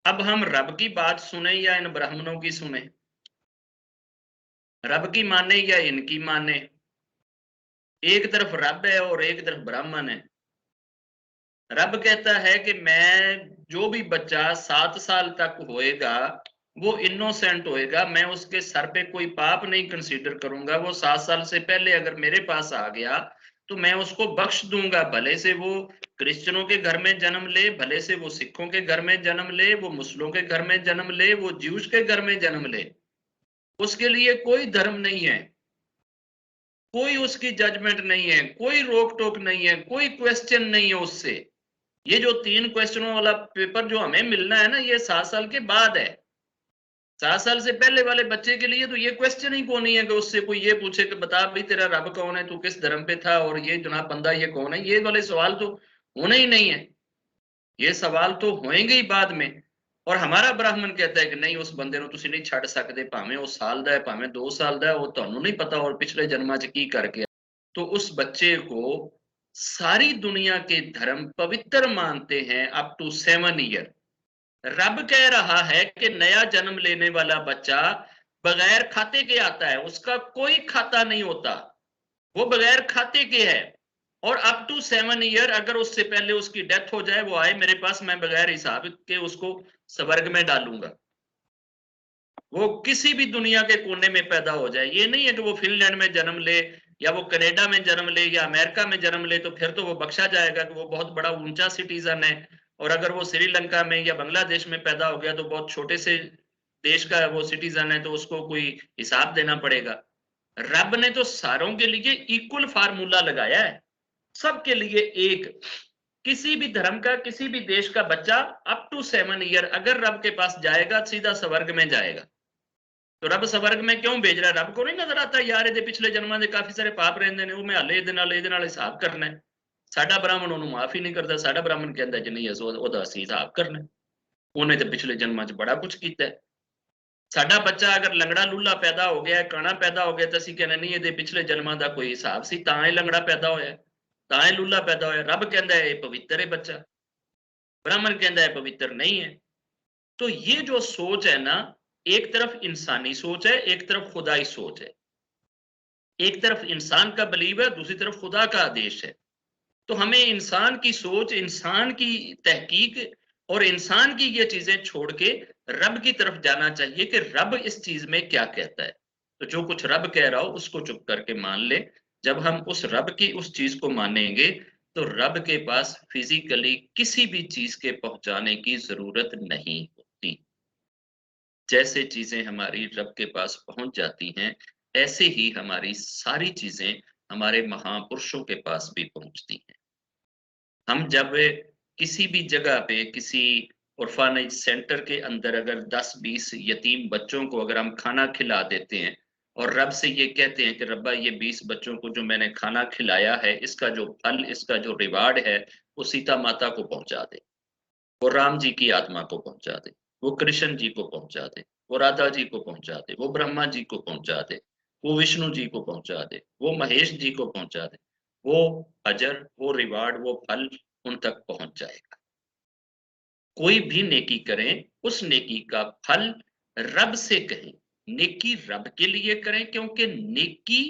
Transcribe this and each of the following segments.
अब हम रब की बात सुने या इन ब्राह्मणों की सुने, रब की माने या इनकी माने? एक तरफ रब है और एक तरफ ब्राह्मण है। रब कहता है कि मैं, जो भी बच्चा 7 साल तक होएगा वो इनोसेंट होएगा, मैं उसके सर पे कोई पाप नहीं कंसीडर करूंगा। वो 7 साल से पहले अगर मेरे पास आ गया तो मैं उसको बख्श दूंगा, भले से वो क्रिश्चियनों के घर में जन्म ले, भले से वो सिखों के घर में जन्म ले, वो मुस्लिमों के घर में जन्म ले, वो ज्यूज के घर में जन्म ले। उसके लिए कोई धर्म नहीं है, कोई उसकी जजमेंट नहीं है, कोई रोक टोक नहीं है, कोई क्वेश्चन नहीं है उससे। ये जो 3 क्वेश्चनों वाला पेपर जो हमें मिलना है ना, ये 7 साल के बाद है। 7 साल से पहले वाले बच्चे के लिए तो ये क्वेश्चन ही कौन नहीं है कि उससे कोई ये पूछे कि बता भाई तेरा रब कौन है, तू किस धर्म पे था, और ये जनाब बंदा ये कौन है। ये वाले सवाल तो होने ही नहीं है, ये सवाल तो होएंगे ही बाद में। और हमारा ब्राह्मण कहता है कि नहीं, उस बंदे ਨੂੰ ਤੁਸੀਂ नहीं ਛੱਡ सकते, भावें वो साल ਦਾ है भावें 2 साल ਦਾ है, वो ਤੁਹਾਨੂੰ नहीं पता और पिछले जन्मां च की करके। तो उस बच्चे को सारी दुनिया के धर्म पवित्र मानते हैं अप टू 7 ईयर। रब कह रहा है कि नया जन्म लेने वाला बच्चा बगैर खाते के आता है, उसका कोई खाता नहीं होता, वो बगैर खाते के है। और अप टू 7 ईयर, अगर उससे पहले उसकी डेथ हो जाए, वो आए मेरे पास, मैं बगैर हिसाब के उसको स्वर्ग में डालूंगा। वो किसी भी दुनिया के कोने में पैदा हो जाए, ये नहीं है कि वो फिनलैंड में जन्म ले या वो कनाडा में जन्म ले या अमेरिका में जन्म ले तो फिर तो वो बख्शा जाएगा कि वो बहुत बड़ा ऊंचा सिटीजन है। और अगर वो श्रीलंका में या बांग्लादेश में पैदा हो गया तो बहुत छोटे से देश का वो सिटीजन है, तो उसको कोई हिसाब देना पड़ेगा। रब ने तो सारों के लिए इक्वल फार्मूला लगाया है, सबके लिए एक। किसी भी धर्म का, किसी भी देश का बच्चा अप टू 7 ईयर अगर रब के पास जाएगा, सीधा स्वर्ग में जाएगा। तो रब स्वर्ग में क्यों भेज रहा है? रब को नहीं नजर आता यार ਇਹਦੇ ਪਿਛਲੇ ਜਨਮਾਂ ਦੇ ਕਾਫੀ ਸਾਰੇ ਪਾਪ ਰਹਿੰਦੇ ਨੇ, ਉਹ ਮੈਂ ਹਾਲੇ ਇਹਦੇ ਨਾਲ ਹਿਸਾਬ ਕਰਨਾ ਹੈ। ਸਾਡਾ ਬ੍ਰਾਹਮਣ ਉਹਨੂੰ ਮਾਫ ਹੀ ਨਹੀਂ ਕਰਦਾ। ਸਾਡਾ ਬ੍ਰਾਹਮਣ ਕਹਿੰਦਾ ਜੀ ਨਹੀਂ, ਅਸੀਂ ਉਹਦਾ ਅਸੀਂ ਹਿਸਾਬ ਕਰਨਾ, ਉਹਨੇ ਤੇ ਪਿਛਲੇ ਜਨਮਾਂ 'ਚ ਬੜਾ ਕੁਝ ਕੀਤਾ ਹੈ। ਸਾਡਾ ਬੱਚਾ ਅਗਰ ਲੰਗੜਾ ਲੂਲਾ ਪੈਦਾ ਹੋ ਗਿਆ, ਕਾਣਾ ਪੈਦਾ ਹੋ ਗਿਆ, ਤਾਂ ਅਸੀਂ ਕਹਿੰਦੇ ਨਹੀਂ ਇਹਦੇ ਪਿਛਲੇ ਜਨਮਾਂ ਦਾ ਕੋਈ ਹਿਸਾਬ ਸੀ, ਤਾਂ ਇਹ ਲੰਗੜਾ ਪੈਦਾ ਹੋਇਆ, ਤਾਂ ਇਹ ਲੂਲਾ ਪੈਦਾ ਹੋਇਆ। ਰੱਬ ਕਹਿੰਦਾ ਹੈ ਇਹ ਪਵਿੱਤਰ ਹੈ ਬੱਚਾ, ब्राह्मण कहता है पवित्र नहीं है। तो ये जो सोच है ना, एक तरफ इंसानी सोच है, एक तरफ खुदाई सोच है। एक तरफ इंसान का बिलीव है, दूसरी तरफ खुदा का आदेश है। तो हमें इंसान की सोच, इंसान की तहकीक और इंसान की ये चीजें छोड़ के रब की तरफ जाना चाहिए कि रब इस चीज में क्या कहता है। तो जो कुछ रब कह रहा हो उसको चुप करके मान ले। जब हम उस रब की उस चीज को मानेंगे तो रब के पास फिजिकली किसी भी चीज के पहुंचाने की जरूरत नहीं होती। जैसे चीजें हमारी रब के पास पहुंच जाती हैं, ऐसे ही हमारी सारी चीजें हमारे महापुरुषों के पास भी पहुंचती हैं। हम जब किसी भी जगह पे, किसी ऑर्फनेज सेंटर के अंदर अगर 10-20 यतीम बच्चों को अगर हम खाना खिला देते हैं और रब से ये कहते हैं कि रब्बा ये 20 बच्चों को जो मैंने खाना खिलाया है, इसका जो फल, इसका जो रिवार्ड है, वो सीता माता को पहुंचा दे, वो राम जी की आत्मा को पहुंचा दे, वो कृष्ण जी को पहुंचा दे, वो राधा जी को पहुंचा दे, वो ब्रह्मा जी को पहुंचा दे, वो विष्णु जी को पहुंचा दे, वो महेश जी को पहुंचा दे, वो अजर, वो रिवार्ड, वो फल उन तक पहुंच जाएगा। कोई भी नेकी करें, उस नेकी का फल रब से कहें। नेकी रब के लिए करें क्योंकि नेकी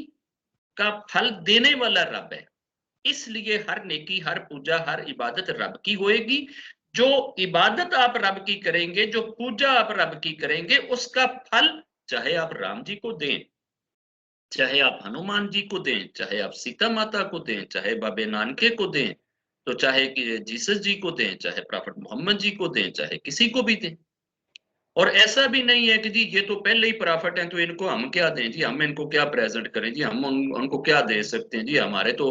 का फल देने वाला रब है। इसलिए हर नेकी, हर पूजा, हर इबादत रब की होएगी। जो इबादत आप रब की करेंगे, जो पूजा आप रब की करेंगे, उसका फल चाहे आप राम जी को दें, चाहे आप हनुमान जी को दें, चाहे आप सीता माता को दें, चाहे बाबे नानके को दें, तो चाहे कि जीसस जी को दें, चाहे प्रॉफेट मोहम्मद जी को दें, चाहे किसी को भी दें। और ऐसा भी नहीं है कि जी ये तो पहले ही प्रॉफिट हैं तो इनको हम क्या दें जी, हम इनको क्या प्रेजेंट करें जी, हम उनको क्या दे सकते हैं जी, हमारे तो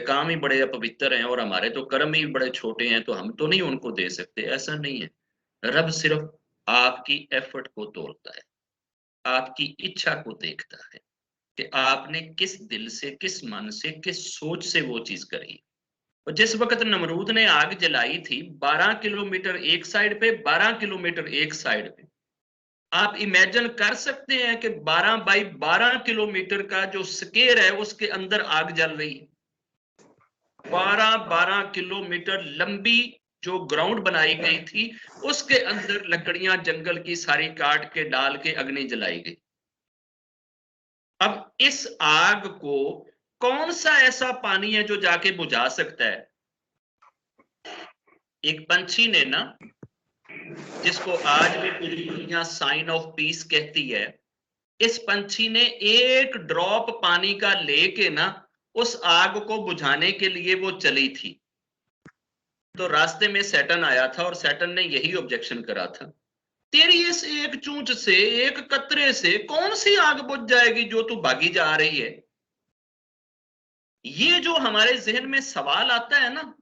काम ही बड़े अपवित्र हैं और हमारे तो कर्म ही बड़े छोटे हैं, तो हम तो नहीं उनको दे सकते। ऐसा नहीं है। रब सिर्फ आपकी एफर्ट को तोलता है, आपकी इच्छा को देखता है कि आपने किस दिल से, किस मन से, किस सोच से वो चीज करी। और जिस वक्त नमरूद ने आग जलाई थी 12 किलोमीटर एक साइड पे, 12 किलोमीटर एक साइड पे, आप इमेजिन कर सकते हैं कि 12 बाई 12 किलोमीटर का जो स्केयर है उसके अंदर आग जल रही है। 12-12 किलोमीटर लंबी जो ग्राउंड बनाई गई थी उसके अंदर लकड़ियां जंगल की सारी काट के डाल के अग्नि जलाई गई। अब इस आग को कौन सा ऐसा पानी है जो जाके बुझा सकता है? एक पंछी ने ना, जिसको आज भी पूरी दुनिया साइन ऑफ पीस कहती है, इस पंछी ने एक ड्रॉप पानी का लेके ना उस आग को बुझाने के लिए वो चली थी। तो रास्ते में सैटर्न आया था और सैटर्न ने यही ऑब्जेक्शन करा था, तेरी इस एक चूंच से, एक कतरे से कौन सी आग बुझ जाएगी जो तू भागी जा रही है? ये जो हमारे जहन में सवाल आता है ना,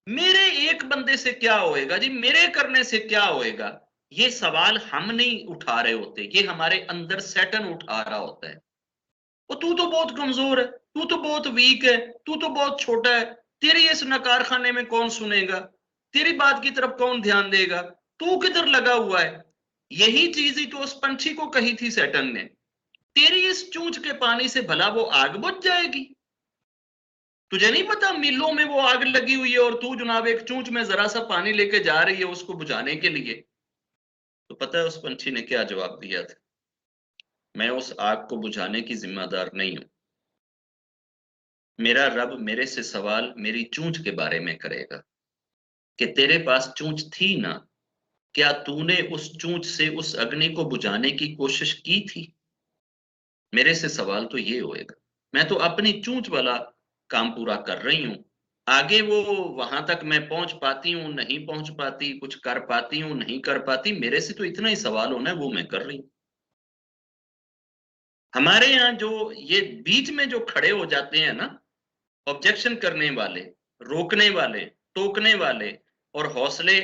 मेरे एक बंदे से क्या होएगा जी, मेरे करने से क्या होएगा, ये सवाल हम नहीं उठा रहे होते, ये हमारे अंदर सैटर्न उठा रहा होता है। वो तू तो बहुत कमजोर है, तू तो बहुत वीक है, तू तो बहुत छोटा है, तेरी इस नकार खाने में कौन सुनेगा, तेरी बात की तरफ कौन ध्यान देगा, तू किधर लगा हुआ है। यही चीज ही तो उस पंछी को कही थी सैटर्न ने, तेरी इस चूंच के पानी से भला वो आग बुझ जाएगी? तुझे नहीं पता मीलों में वो आग लगी हुई है और तू जनाब एक चूंच में जरा सा पानी लेके जा रही है उसको बुझाने के लिए? तो पता है उस पंछी ने क्या जवाब दिया था? मैं उस आग को बुझाने की जिम्मेदार नहीं हूं, मेरा रब मेरे से सवाल मेरी चूंच के बारे में करेगा कि तेरे पास चूंच थी ना, क्या तूने उस चूंच से उस अग्नि को बुझाने की कोशिश की थी? मेरे से सवाल तो ये होएगा। मैं तो अपनी चूंच वाला काम पूरा कर रही हूं, आगे वो वहां तक मैं पहुंच पाती हूँ नहीं पहुंच पाती, कुछ कर पाती हूँ नहीं कर पाती, मेरे से तो इतना ही सवाल होना है, वो मैं कर रही हूँ। हमारे यहाँ जो ये बीच में जो खड़े हो जाते हैं ना, ऑब्जेक्शन करने वाले, रोकने वाले, टोकने वाले और हौसले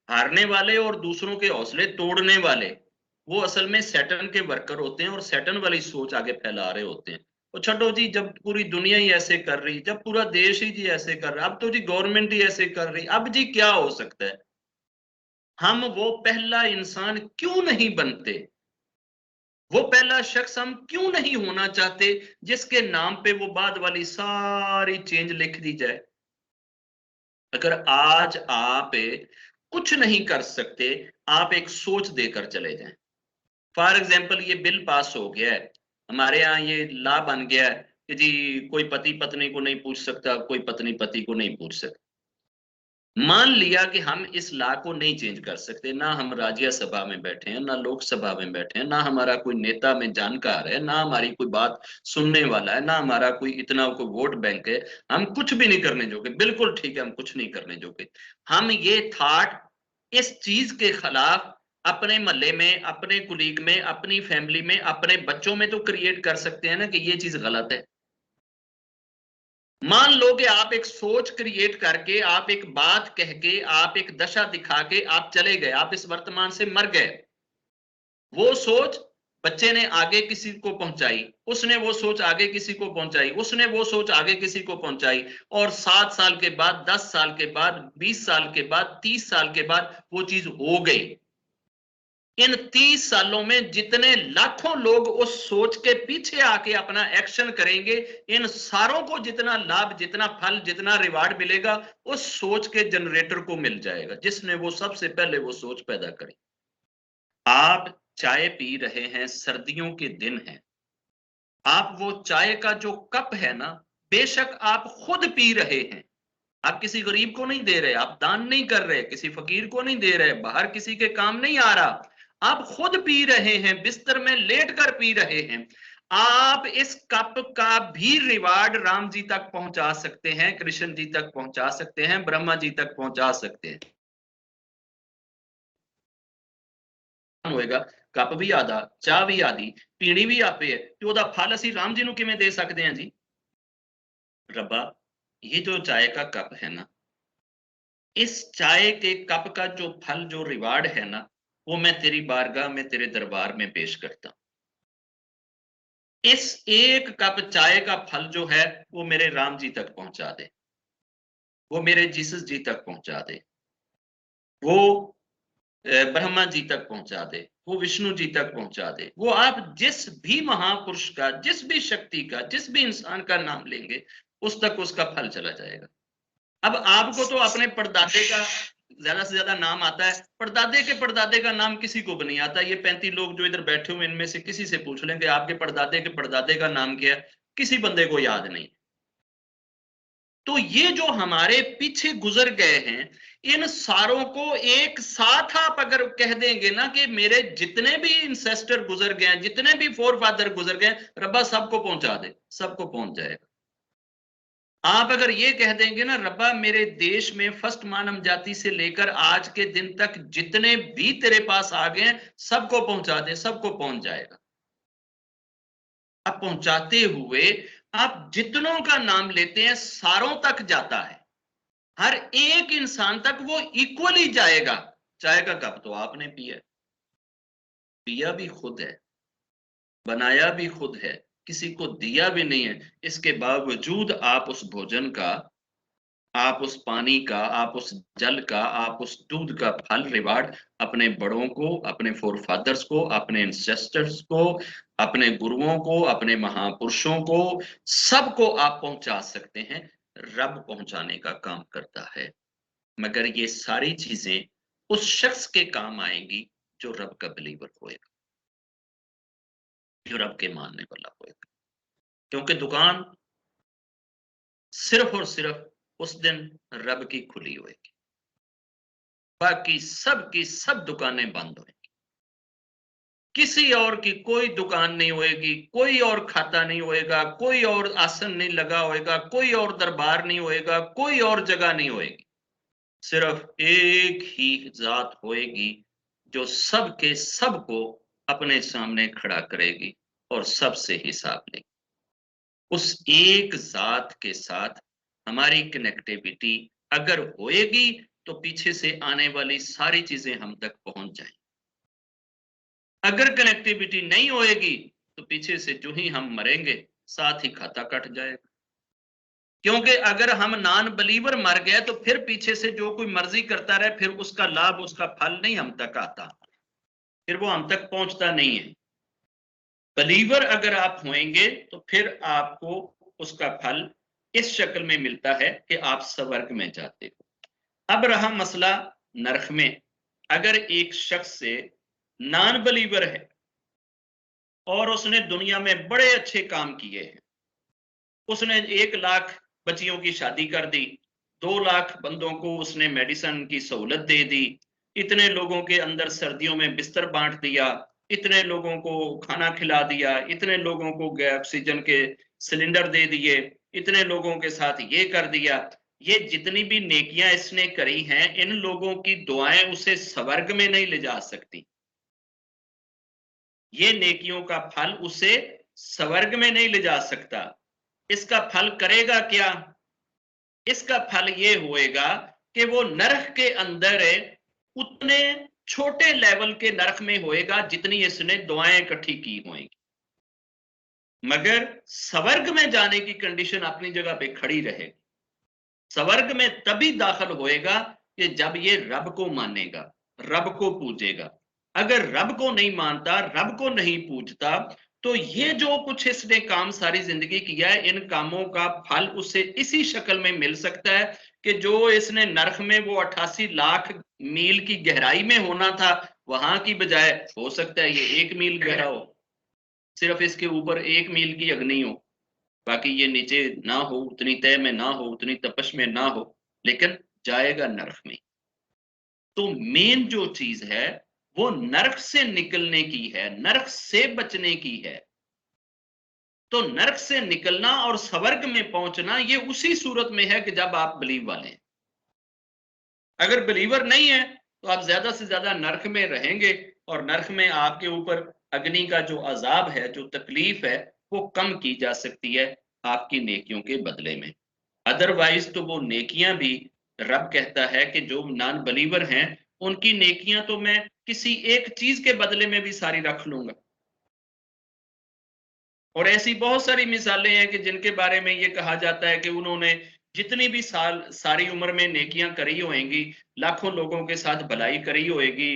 हारने वाले और दूसरों के हौसले तोड़ने वाले, वो असल में सैटर्न के वर्कर होते हैं और सैटर्न वाली सोच आगे फैला रहे होते हैं। तो छठो जी, जब पूरी दुनिया ही ऐसे कर रही, जब पूरा देश ही जी ऐसे कर रहा, अब तो जी गवर्नमेंट ही ऐसे कर रही, अब जी क्या हो सकता है? हम वो पहला इंसान क्यों नहीं बनते, वो पहला शख्स हम क्यों नहीं होना चाहते जिसके नाम पे वो बाद वाली सारी चेंज लिख दी जाए? अगर आज आप कुछ नहीं कर सकते, आप एक सोच देकर चले जाएं। फॉर एग्जाम्पल, ये बिल पास हो गया है, हमारे यहाँ ये लॉ बन गया है कि जी कोई पति पत्नी को नहीं पूछ सकता, कोई पत्नी पति को नहीं पूछ सकता। मान लिया कि हम इस लॉ को नहीं चेंज कर सकते, ना हम राज्यसभा में बैठे हैं, ना लोकसभा में बैठे हैं, ना हमारा कोई नेता में जानकार है, ना हमारी कोई बात सुनने वाला है, ना हमारा कोई इतना कोई वोट बैंक है, हम कुछ भी नहीं करने जोगे, बिल्कुल ठीक है, हम कुछ नहीं करने जोगे। हम ये थॉट इस चीज के खिलाफ अपने मोहल्ले में, अपने कुलीग में, अपनी फैमिली में, अपने बच्चों में तो क्रिएट कर सकते हैं ना कि ये चीज गलत है। मान लो कि आप एक सोच क्रिएट करके, आप एक बात कह के, आप एक दशा दिखा के आप चले गए, आप इस वर्तमान से मर गए। वो सोच बच्चे ने आगे किसी को पहुंचाई, उसने वो सोच आगे किसी को पहुंचाई, उसने वो सोच आगे किसी को पहुंचाई, और 7 साल के बाद, 10 साल के बाद, 20 साल के बाद, 30 साल के बाद वो चीज हो गई। इन 30 सालों में जितने लाखों लोग उस सोच के पीछे आके अपना एक्शन करेंगे, इन सारों को जितना लाभ, जितना फल, जितना रिवार्ड मिलेगा, उस सोच के जनरेटर को मिल जाएगा जिसने वो सबसे पहले वो सोच पैदा करी। आप चाय पी रहे हैं, सर्दियों के दिन हैं, आप वो चाय का जो कप है ना, बेशक आप खुद पी रहे हैं, आप किसी गरीब को नहीं दे रहे, आप दान नहीं कर रहे, किसी फकीर को नहीं दे रहे, बाहर किसी के काम नहीं आ रहा, आप खुद पी रहे हैं, बिस्तर में लेट कर पी रहे हैं। आप इस कप का भी रिवार्ड राम जी तक पहुंचा सकते हैं, कृष्ण जी तक पहुंचा सकते हैं, ब्रह्मा जी तक पहुंचा सकते हैं। होएगा, कप भी आधा, चाह भी आधी, पीनी भी आपे है, तो ਉਹਦਾ फल ਅਸੀਂ राम जी ਨੂੰ ਕਿਵੇਂ ਦੇ ਸਕਦੇ हैं जी? रब्बा, ये जो चाय का कप है ना, इस चाय के कप का जो फल, जो रिवार्ड है ना, वो मैं तेरी बारगाह में, तेरे दरबार में पेश करता हूं। इस एक कप चाय का फल जो है वो मेरे राम जी तक पहुंचा दे, वो मेरे जीसस जी तक पहुंचा दे, वो ब्रह्मा जी तक पहुंचा दे, वो विष्णु जी तक पहुंचा दे, वो आप जिस भी महापुरुष का, जिस भी शक्ति का, जिस भी इंसान का नाम लेंगे, उस तक उसका फल चला जाएगा। अब आपको तो अपने परदादे का ज्यादा से ज्यादा नाम आता है, परदादे के परदादे का नाम किसी को भी नहीं आता। ये 35 लोग जो इधर बैठे हुए इनमें से किसी से पूछ लें कि आपके परदादे के परदादे का नाम क्या है, किसी बंदे को याद नहीं। तो ये जो हमारे पीछे गुजर गए हैं, इन सारों को एक साथ आप अगर कह देंगे ना कि मेरे जितने भी इंसेस्टर गुजर गए हैं, जितने भी फोर फादर गुजर गए, रब्बा सबको पहुंचा दे, सबको पहुंच जाएगा। आप अगर ये कह देंगे ना, रब्बा मेरे देश में फर्स्ट मानव जाति से लेकर आज के दिन तक जितने भी तेरे पास आ गए हैं, सबको पहुंचा दे, सबको पहुंच जाएगा। अब पहुंचाते हुए आप जितनों का नाम लेते हैं, सारों तक जाता है, हर एक इंसान तक वो इक्वली जाएगा। चाय का कप तो आपने पिया, पिया भी खुद है, बनाया भी खुद है, किसी को दिया भी नहीं है। इसके बावजूद आप उस भोजन का, आप उस पानी का, आप उस जल का, आप उस दूध का फल रिवार्ड अपने बड़ों को, अपने फोर फादर्स को, अपने एंसेस्टर्स को, अपने गुरुओं को, अपने महापुरुषों को, सबको आप पहुंचा सकते हैं। रब पहुंचाने का काम करता है, मगर ये सारी चीजें उस शख्स के काम आएंगी जो रब का बिलीवर होएगा, जो रब के मानने वाला होएगा। क्योंकि दुकान सिर्फ और सिर्फ उस दिन रब की खुली होएगी, बाकी सब की सब दुकानें बंद होंगी। किसी और की कोई दुकान नहीं होएगी, कोई और खाता नहीं होएगा, कोई और आसन नहीं लगा होएगा, कोई और दरबार नहीं होएगा, कोई और जगह नहीं होएगी। सिर्फ एक ही जात होएगी जो सबके सबको अपने सामने खड़ा करेगी और सबसे हिसाब लेगी। उस एक जात के साथ हमारी कनेक्टिविटी अगर होएगी तो पीछे से आने वाली सारी चीजें हम तक पहुंच जाएंगी। अगर कनेक्टिविटी नहीं होएगी तो पीछे से जो ही हम मरेंगे, साथ ही खाता कट जाएगा। क्योंकि अगर हम नॉन बिलीवर मर गए तो फिर पीछे से जो कोई मर्जी करता रहे, फिर उसका लाभ, उसका फल नहीं हम तक आता, फिर वो हम तक पहुंचता नहीं है। बिलीवर अगर आप होंगे तो फिर आपको उसका फल इस शक्ल में मिलता है कि आप स्वर्ग में जाते हो। अब रहा मसला नरक में। अगर एक शख्स से नॉन बिलीवर है और उसने दुनिया में बड़े अच्छे काम किए हैं, उसने 1 लाख बच्चियों की शादी कर दी, 2 लाख बंदों को उसने मेडिसिन की सहूलत दे दी, इतने लोगों के अंदर सर्दियों में बिस्तर बांट दिया, इतने लोगों को खाना खिला दिया, इतने लोगों को ऑक्सीजन के सिलेंडर दे दिए, इतने लोगों के साथ ये कर दिया। ये जितनी भी नेकियां इसने करी हैं, इन लोगों की दुआएं उसे स्वर्ग में नहीं ले जा सकती। ये नेकियों का फल उसे स्वर्ग में नहीं ले जा सकता। इसका फल करेगा क्या? इसका फल ये होएगा कि वो नरक के अंदर उतने छोटे लेवल के नरक में होएगा जितनी इसने दुआएं इकट्ठी की होंगी, मगर स्वर्ग में जाने की कंडीशन अपनी जगह पे खड़ी रहेगी। स्वर्ग में तभी दाखिल होएगा कि जब ये रब को मानेगा, रब को पूजेगा। अगर रब को नहीं मानता, रब को नहीं पूजता, तो ये जो कुछ इसने काम सारी जिंदगी किया है, इन कामों का फल उसे इसी शक्ल में मिल सकता है कि जो इसने नरक में वो 88 लाख मील की गहराई में होना था, वहां की बजाय हो सकता है ये 1 मील गहरा हो, सिर्फ इसके ऊपर 1 मील की अग्नि हो, बाकी ये नीचे ना हो, उतनी तय में ना हो, उतनी तपश में ना हो, लेकिन जाएगा नरक में। तो मेन जो चीज है वो नरक से निकलने की है, नरक से बचने की है। तो नरक से निकलना और स्वर्ग में पहुंचना ये उसी सूरत में है कि जब आप बिलीव वाले हैं। अगर बिलीवर नहीं है तो आप ज्यादा से ज्यादा नरक में रहेंगे, और नरक में आपके ऊपर अग्नि का जो अजाब है, जो तकलीफ है, वो कम की जा सकती है आपकी नेकियों के बदले में। अदरवाइज तो वो नेकियां भी, रब कहता है कि जो नॉन बिलीवर हैं उनकी नेकियां तो मैं किसी एक चीज के बदले में भी सारी रख लूंगा। और ऐसी बहुत सारी मिसालें हैं कि जिनके बारे में ये कहा जाता है कि उन्होंने जितनी भी साल सारी उम्र में नेकियां करी होंगी, लाखों लोगों के साथ भलाई करी होएगी,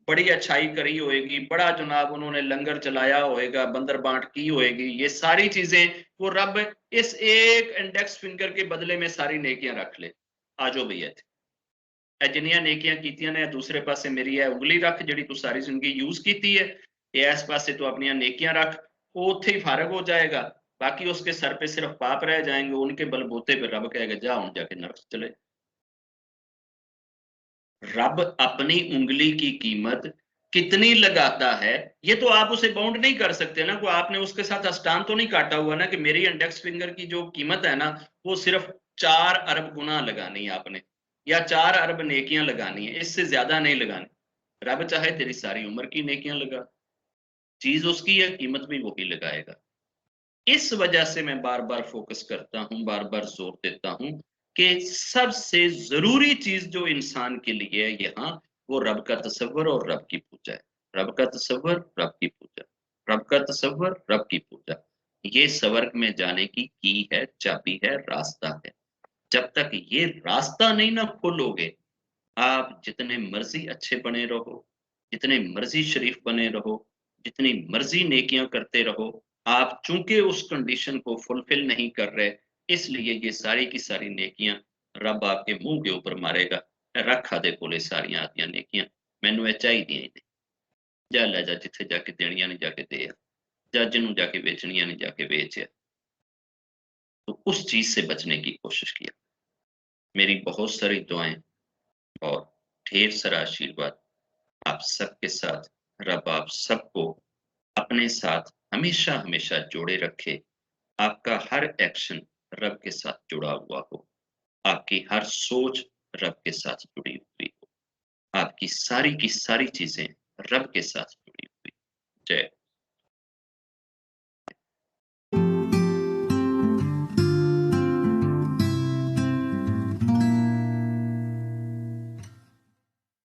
बड़ी अच्छाई करी होएगी, बड़ा जनाब उन्होंने लंगर चलाया होएगा, बंदर बांट की होएगी, ये सारी चीजें वो रब इस एक इंडेक्स फिंगर के बदले में सारी नेकियां रख ले। आजो भैया थे। ਇਹ ਜਿੰਨੀਆਂ ਨੇਕੀਆਂ ਕੀਤੀਆਂ ਨੇ ਦੂਸਰੇ ਪਾਸੇ ਮੇਰੀ ਇਹ ਉਂਗਲੀ ਰੱਖ ਜਿਹੜੀ ਤੂੰ ਸਾਰੀ ਜ਼ਿੰਦਗੀ ਯੂਜ਼ ਕੀਤੀ ਹੈ, ਇਹ ਇਸ ਪਾਸੇ ਤੂੰ अपनी नेकियां रख, वो उत्थे ही फारग हो जाएगा। बाकी उसके सर पे सिर्फ पाप रह जाएंगे, उनके बलबूते पे रब कहेगा जा हुण जाके नरक चले। रब अपनी उंगली की कीमत कितनी लगाता है, ये तो आप उसे बाउंड नहीं कर सकते ना। कोई आपने उसके साथ अस्टान तो नहीं काटा हुआ ना कि मेरी इंडेक्स फिंगर की जो कीमत है ना वो सिर्फ 4 अरब गुना लगानी है आपने, या 4 अरब नेकियां लगानी है, इससे ज्यादा नहीं लगानी। रब चाहे तेरी सारी उम्र की नेकियां लगा, चीज उसकी है, कीमत भी वही लगाएगा। इस वजह से मैं बार बार फोकस करता हूं, बार बार जोर देता हूं कि सबसे जरूरी चीज जो इंसान के लिए है यहाँ, वो रब का तसव्वुर और रब की पूजा है। रब का तसव्वुर, रब की पूजा, रब का तसव्वुर, रब की पूजा, ये स्वर्ग में जाने की है, चाबी है, रास्ता है। जब तक ये रास्ता नहीं ना खोलोगे, आप जितने मर्जी अच्छे बने रहो, जितने मर्जी शरीफ बने रहो, जितनी मर्जी नेकियां करते रहो, आप चूंकि उस कंडीशन को फुलफिल नहीं कर रहे, इसलिए ये सारी की सारी नेकियां रब आपके मुंह के ऊपर मारेगा, रखा दे कोले सारियां आदियां नेकियां, मैनू ਇਹ ਚਾਹੀਦੀਆਂ ही नहीं, जा लै जा जिथे जाके देनियां नहीं जाके दे आ, जा जिन्हों जाके बेचनियां नहीं जाके बेच आ। तो उस चीज से बचने की कोशिश किया। मेरी बहुत सारी दुआएं और ढेर सारा आशीर्वाद आप सबके साथ। रब आप सबको अपने साथ हमेशा हमेशा जोड़े रखे। आपका हर एक्शन रब के साथ जुड़ा हुआ हो, आपकी हर सोच रब के साथ जुड़ी हुई हो, आपकी सारी की सारी चीजें रब के साथ जुड़ी हुई। जय